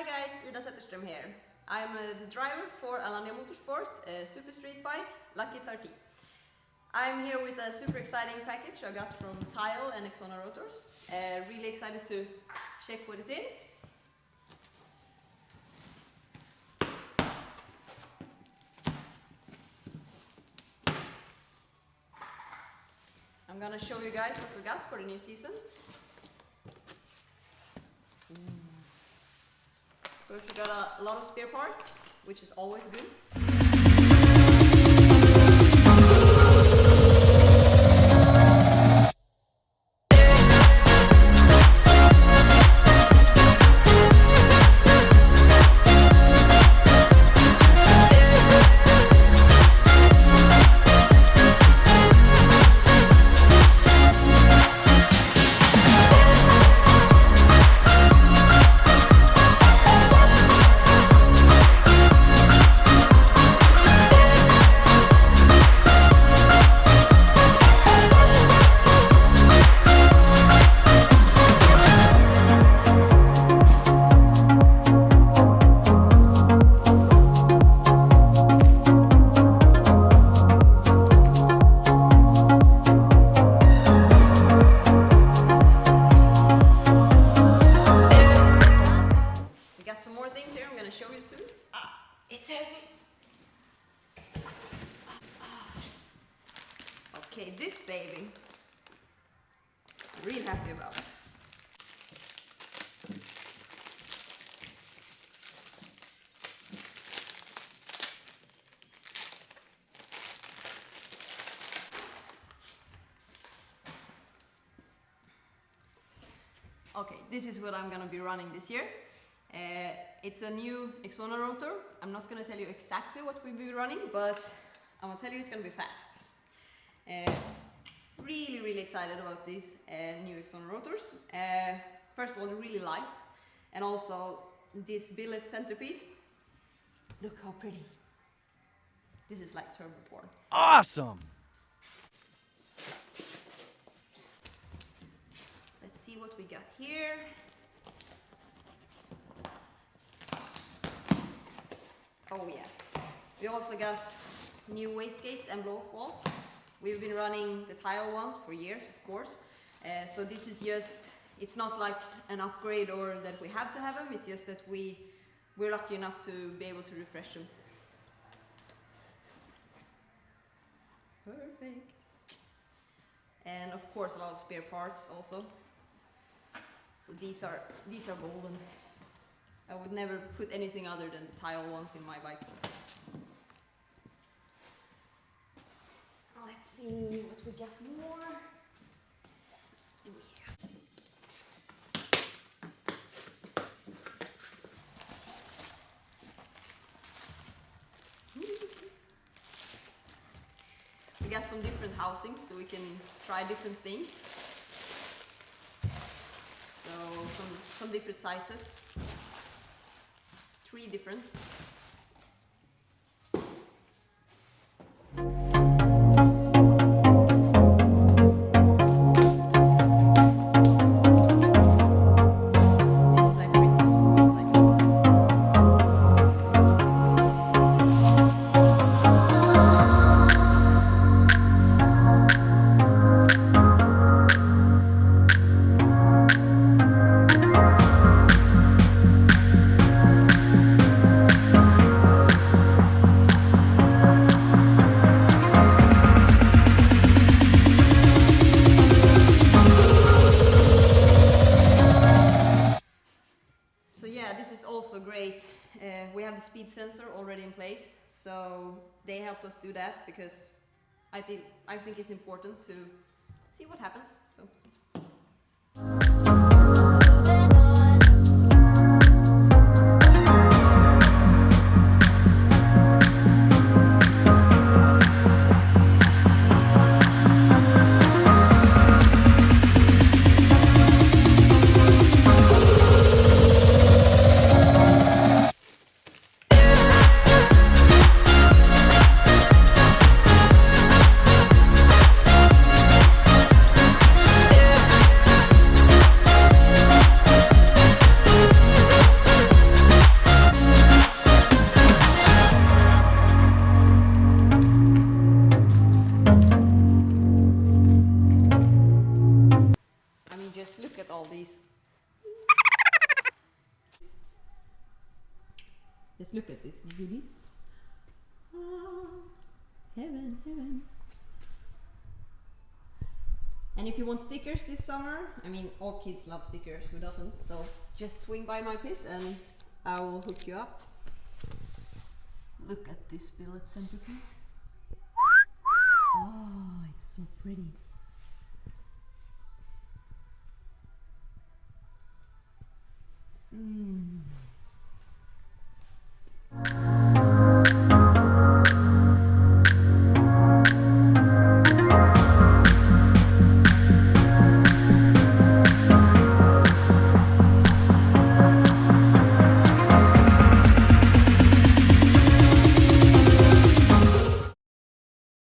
Hi guys, Zetterström here. I'm the driver for Alandia Motorsport, a super street bike, Lucky 30. I'm here with a super exciting package I got from Tile and Xona Rotors. Really excited to check what is in. I'm gonna show you guys what we got for the new season. First we got a lot of spare parts, which is always good. Some more things here I'm going to show you soon. It's heavy. Okay, this baby, I'm really happy about it. Okay, this is what I'm going to be running this year. It's a new Xona Rotor. I'm not going to tell you exactly what we'll be running, but I'm going to tell you it's going to be fast. Really excited about these new Xona Rotors. First of all, they're really light, and also this billet centerpiece. Look how pretty. This is like turbo porn. Awesome! Let's see what we got here. Oh yeah, we also got new wastegates and blow-off walls. We've been running the tile ones for years, of course. So this is just, it's not like an upgrade or that we have to have them, it's just that we're lucky enough to be able to refresh them. Perfect. And of course a lot of spare parts also. So these are golden. I would never put anything other than the tile ones in my bikes. Let's see what we got more. We got some different housings so we can try different things. So some different sizes. 3 different. This is also great. We have the speed sensor already in place, so they helped us do that because I think it's important to see what happens. So. all these. Just look at this goodies. Heaven, heaven. And if you want stickers this summer, I mean, all kids love stickers, who doesn't? So just swing by my pit and I will hook you up. Look at this billet centerpiece. Oh, it's so pretty.